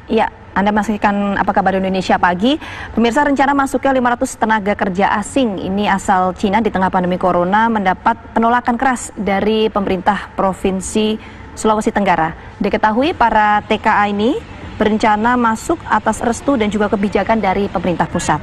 Ya, Anda masihkan Apa Kabar Indonesia Pagi. Pemirsa, rencana masuknya 500 tenaga kerja asing ini asal Cina di tengah pandemi corona mendapat penolakan keras dari pemerintah Provinsi Sulawesi Tenggara. Diketahui para TKA ini berencana masuk atas restu dan juga kebijakan dari pemerintah pusat.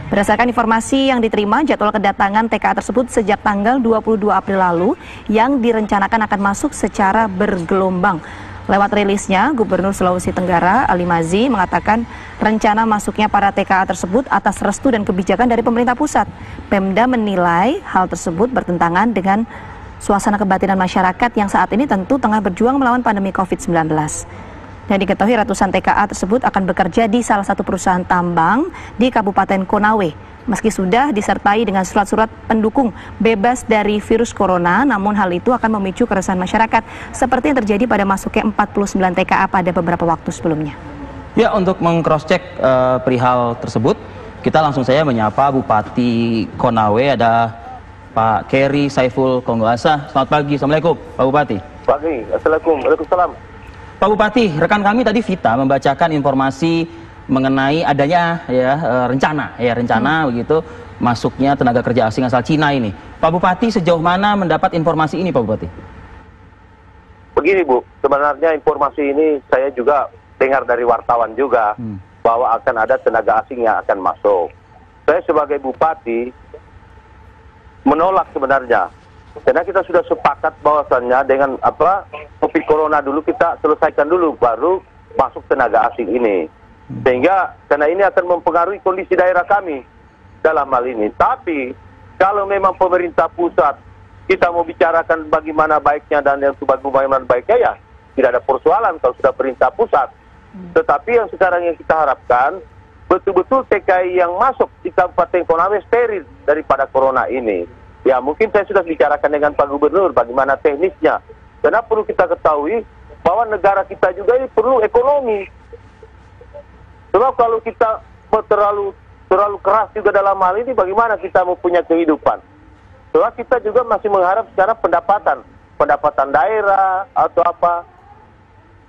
Berdasarkan informasi yang diterima, jadwal kedatangan TKA tersebut sejak tanggal 22 April lalu yang direncanakan akan masuk secara bergelombang. Lewat rilisnya, Gubernur Sulawesi Tenggara Ali Mazi mengatakan rencana masuknya para TKA tersebut atas restu dan kebijakan dari pemerintah pusat. Pemda menilai hal tersebut bertentangan dengan suasana kebatinan masyarakat yang saat ini tentu tengah berjuang melawan pandemi COVID-19. Dan diketahui ratusan TKA tersebut akan bekerja di salah satu perusahaan tambang di Kabupaten Konawe. Meski sudah disertai dengan surat-surat pendukung bebas dari virus corona, namun hal itu akan memicu keresahan masyarakat seperti yang terjadi pada masuknya 49 TKA pada beberapa waktu sebelumnya. Ya, untuk meng-cross-check perihal tersebut, kita langsung saja menyapa Bupati Konawe, ada Pak Keri Saiful Konggoasa. Selamat pagi, Assalamualaikum Pak Bupati. Pagi, Assalamualaikum, Waalaikumsalam. Pak Bupati, rekan kami tadi Vita membacakan informasi mengenai adanya rencana begitu masuknya tenaga kerja asing asal Cina ini. Pak Bupati, sejauh mana mendapat informasi ini, Pak Bupati? Begini Bu, sebenarnya informasi ini saya juga dengar dari wartawan juga bahwa akan ada tenaga asing yang akan masuk. Saya sebagai Bupati menolak sebenarnya, karena kita sudah sepakat bahwasannya dengan COVID Corona dulu kita selesaikan dulu, baru masuk tenaga asing ini. Sehingga karena ini akan mempengaruhi kondisi daerah kami dalam hal ini. Tapi kalau memang pemerintah pusat kita mau bicarakan bagaimana baiknya dan yang bagaimana baiknya, ya tidak ada persoalan kalau sudah perintah pusat. Tetapi yang sekarang yang kita harapkan betul-betul TKI yang masuk di Kabupaten Konawe steril daripada corona ini. Ya mungkin saya sudah bicarakan dengan Pak Gubernur bagaimana teknisnya. Karena perlu kita ketahui bahwa negara kita juga ini perlu ekonomi. Sebab kalau kita terlalu keras juga dalam hal ini, bagaimana kita mau punya kehidupan? Sebab kita juga masih mengharap secara pendapatan daerah atau apa.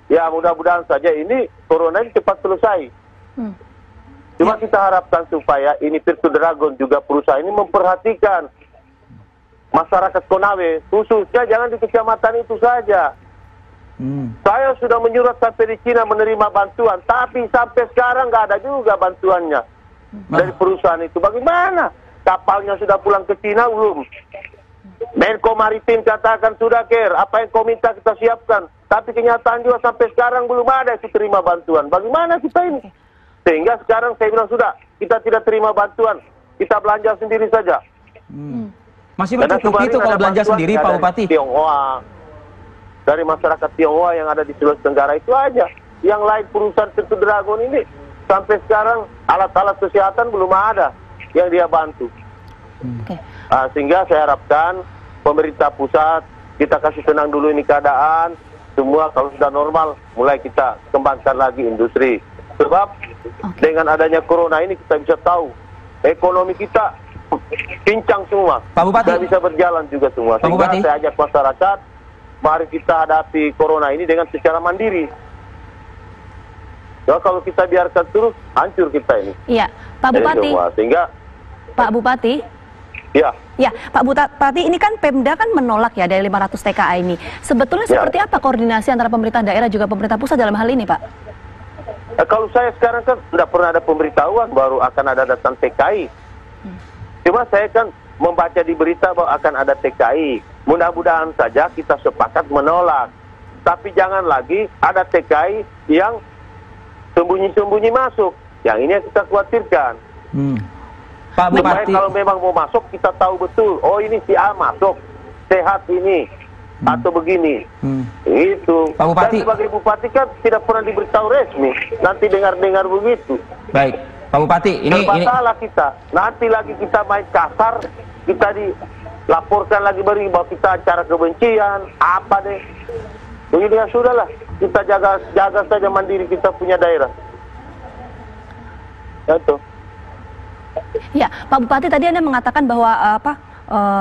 Ya mudah-mudahan saja ini corona ini cepat selesai. Cuma kita harapkan supaya ini Virtu Dragon juga perusahaan ini memperhatikan masyarakat Konawe, khususnya jangan di kecamatan itu saja. Saya sudah menyurat sampai di Cina menerima bantuan, tapi sampai sekarang nggak ada juga bantuannya dari perusahaan itu. Bagaimana? Kapalnya sudah pulang ke Cina belum? Menko Maritim katakan sudah care, apa yang kau minta kita siapkan. Tapi kenyataan juga sampai sekarang belum ada itu terima bantuan. Bagaimana kita ini? Sehingga sekarang saya bilang sudah, kita tidak terima bantuan, kita belanja sendiri saja. Masih mencukupi itu kalau belanja sendiri, Pak Bupati? Tionghoa. Dari masyarakat Tionghoa yang ada di Sulawesi Tenggara itu aja. Yang lain perusahaan Virtu Dragon ini sampai sekarang alat-alat kesehatan belum ada yang dia bantu. Sehingga saya harapkan pemerintah pusat kita kasih tenang dulu ini keadaan. Semua kalau sudah normal mulai kita kembangkan lagi industri. Sebab dengan adanya corona ini kita bisa tahu ekonomi kita pincang semua. Pak Bupati, tidak bisa berjalan juga semua. Sehingga saya ajak masyarakat, mari kita hadapi corona ini dengan secara mandiri. Ya, kalau kita biarkan terus, hancur kita ini. Iya, Pak Bupati. Sehingga Pak Bupati. Ya. Ya, Pak Bupati, ini kan Pemda kan menolak ya dari 500 TKA ini. Sebetulnya seperti apa koordinasi antara pemerintah daerah juga pemerintah pusat dalam hal ini, Pak? Kalau saya sekarang kan tidak pernah ada pemberitahuan baru akan ada datang TKI. Cuma saya kan membaca di berita bahwa akan ada TKI. Mudah-mudahan saja kita sepakat menolak. Tapi jangan lagi ada TKI yang sembunyi-sembunyi masuk. Yang ini yang kita khawatirkan. Pak Bupati, kalau memang mau masuk kita tahu betul. Oh ini si A masuk, sehat ini atau begini. Itu. Pak Bupati, dan sebagai Bupati kan tidak pernah diberitahu resmi. Nanti dengar-dengar begitu. Baik, Pak Bupati, ini salah kita. Nanti lagi kita main kasar, kita dilaporkan lagi bahwa kita acara kebencian, apa deh. Begini ya sudahlah, kita jaga saja mandiri kita punya daerah. Itu. Ya, Pak Bupati tadi Anda mengatakan bahwa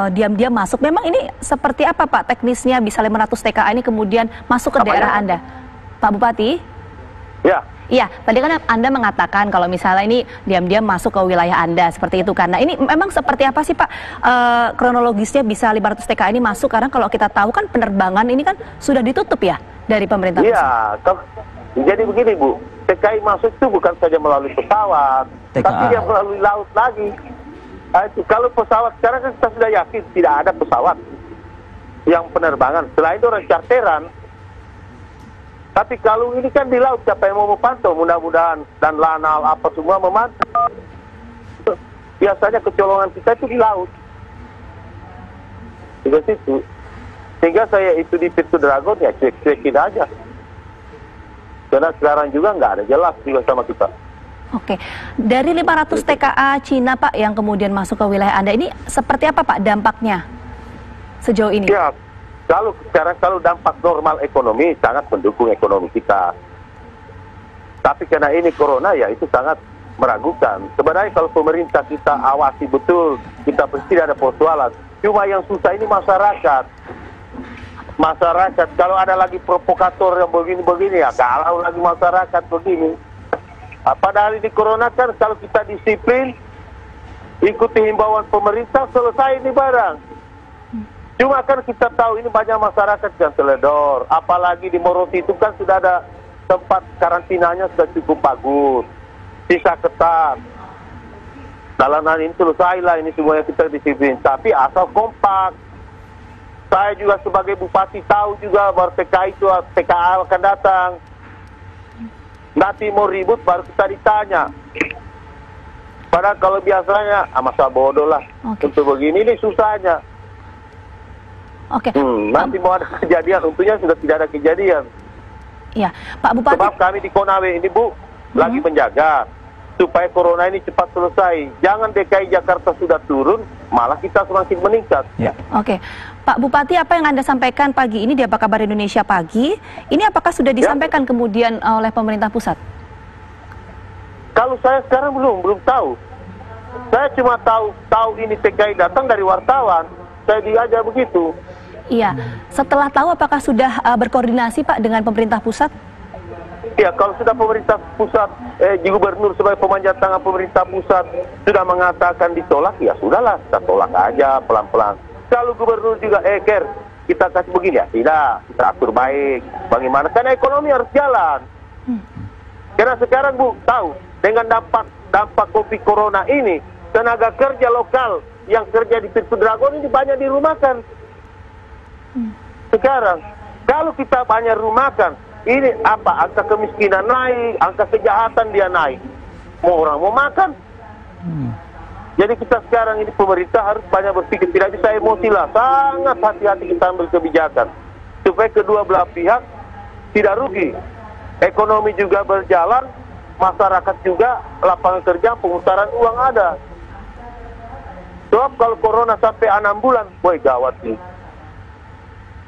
diam-diam masuk. Memang ini seperti apa Pak teknisnya bisa 500 TKA ini kemudian masuk ke daerah Anda? Pak Bupati? Ya. Iya, tadi kan Anda mengatakan kalau misalnya ini diam-diam masuk ke wilayah Anda seperti itu. Karena ini memang seperti apa sih Pak kronologisnya bisa 500 TKA ini masuk? Karena kalau kita tahu kan penerbangan ini kan sudah ditutup ya dari pemerintah pusat. Iya, jadi begini Bu, TKI masuk itu bukan saja melalui pesawat, tapi dia melalui laut lagi. Nah, itu kalau pesawat sekarang kan kita sudah yakin tidak ada pesawat yang penerbangan selain orang charteran. Tapi kalau ini kan di laut, siapa yang mau memantau? Mudah-mudahan dan Lanal apa semua memantau. Biasanya kecolongan kita itu di laut. Di situ. Sehingga saya itu di Pintu Dragon ya cuek-cuekin aja. Karena sekarang juga nggak ada jelas juga sama kita. Oke, dari 500 TKA Cina Pak yang kemudian masuk ke wilayah Anda ini seperti apa Pak dampaknya sejauh ini? Ya, kalau dampak normal ekonomi sangat mendukung ekonomi kita. Tapi karena ini corona ya itu sangat meragukan. Sebenarnya kalau pemerintah kita awasi betul, kita pasti tidak ada persoalan. Cuma yang susah ini masyarakat. Masyarakat kalau ada lagi provokator yang begini-begini ya kalau lagi masyarakat begini. Padahal di corona kan kalau kita disiplin, ikuti himbauan pemerintah, selesai ini barang. Cuma kan kita tahu ini banyak masyarakat yang teledor. Apalagi di Morosi itu kan sudah ada tempat karantinanya sudah cukup bagus. Sisa ketat. Dalanan ini selesailah ini semuanya kita disiplin. Tapi asal kompak. Saya juga sebagai bupati tahu juga baru TKA itu TKA akan datang. Nanti mau ribut baru kita ditanya. Padahal kalau biasanya masa bodoh lah. Untuk begini ini susahnya. Oke. Nanti mau ada kejadian, untungnya sudah tidak ada kejadian. Iya, Pak Bupati. Sebab kami di Konawe ini Bu lagi menjaga supaya corona ini cepat selesai. Jangan DKI Jakarta sudah turun, malah kita semakin meningkat. Ya. Oke, Pak Bupati, apa yang Anda sampaikan pagi ini di Apa Kabar Indonesia Pagi? Ini apakah sudah disampaikan kemudian oleh pemerintah pusat? Kalau saya sekarang belum tahu. Saya cuma tahu ini TKI datang dari wartawan. Saya diajak begitu. Iya, setelah tahu apakah sudah berkoordinasi Pak dengan pemerintah pusat? Ya, kalau sudah pemerintah pusat, gubernur sebagai pemanjat tangan pemerintah pusat sudah mengatakan ditolak, ya sudahlah, kita tolak aja pelan-pelan. Kalau gubernur juga, kita kasih begini ya, tidak, kita atur baik. Bagaimana? Karena ekonomi harus jalan. Karena sekarang Bu, tahu, dengan dampak COVID corona ini, tenaga kerja lokal yang kerja di Pintu Dragon ini banyak dirumahkan. Sekarang, kalau kita banyak rumahkan, ini apa? Angka kemiskinan naik, angka kejahatan dia naik. Mau orang mau makan. Jadi kita sekarang ini pemerintah harus banyak berpikir, tidak bisa emosi lah. Sangat hati-hati kita ambil kebijakan. Supaya kedua belah pihak tidak rugi. Ekonomi juga berjalan, masyarakat juga, lapangan kerja, pemutaran uang ada. Sebab kalau corona sampai 6 bulan, boy gawat nih.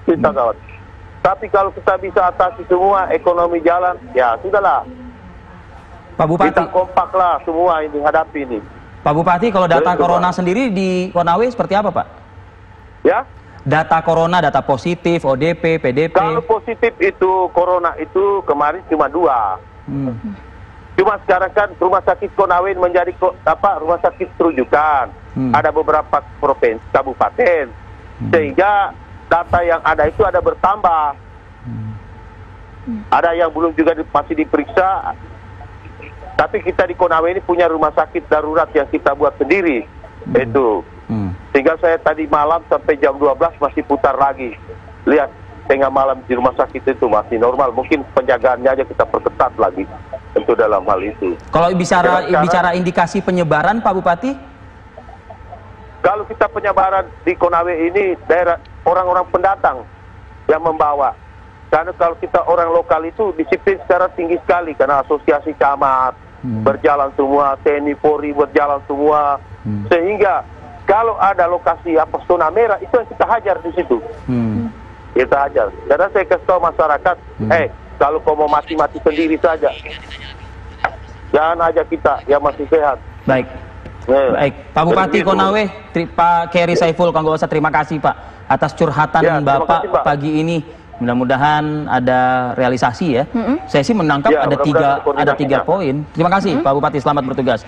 Kita gawat. Tapi kalau kita bisa atasi semua, ekonomi jalan, ya sudahlah. Pak Bupati. Kita kompak lah semua ini hadapi ini. Pak Bupati, kalau data corona sendiri di Konawe seperti apa Pak? Ya? Data corona, data positif, ODP, PDP. Kalau positif itu corona itu kemarin cuma 2. Cuma sekarang kan rumah sakit Konawe menjadi rumah sakit terujukan. Ada beberapa provinsi, kabupaten. Sehingga data yang ada itu ada bertambah. Ada yang belum juga masih diperiksa. Tapi kita di Konawe ini punya rumah sakit darurat yang kita buat sendiri. Itu. Sehingga saya tadi malam sampai jam 12 masih putar lagi. Lihat, tengah malam di rumah sakit itu masih normal. Mungkin penjagaannya aja kita perketat lagi. Tentu dalam hal itu. Kalau bicara indikasi penyebaran Pak Bupati? Kalau kita penyebaran di Konawe ini daerah orang-orang pendatang yang membawa. Karena kalau kita orang lokal itu disiplin secara tinggi sekali karena asosiasi camat berjalan semua, TNI Polri berjalan semua. Sehingga kalau ada lokasi zona merah itu yang kita hajar di situ. Kita hajar. Karena saya kasih tahu masyarakat, kalau kau mau mati-mati sendiri saja. Jangan ajak kita yang masih sehat. Baik. Baik, Pak Bupati Konawe, Pak Keri Saiful Konggosa, terima kasih Pak atas curhatan Bapak pagi ini Mudah-mudahan ada realisasi ya. Saya sih menangkap Ya, ada mudah-mudahan tiga koordinasinya. poin. Terima kasih Pak Bupati, selamat bertugas.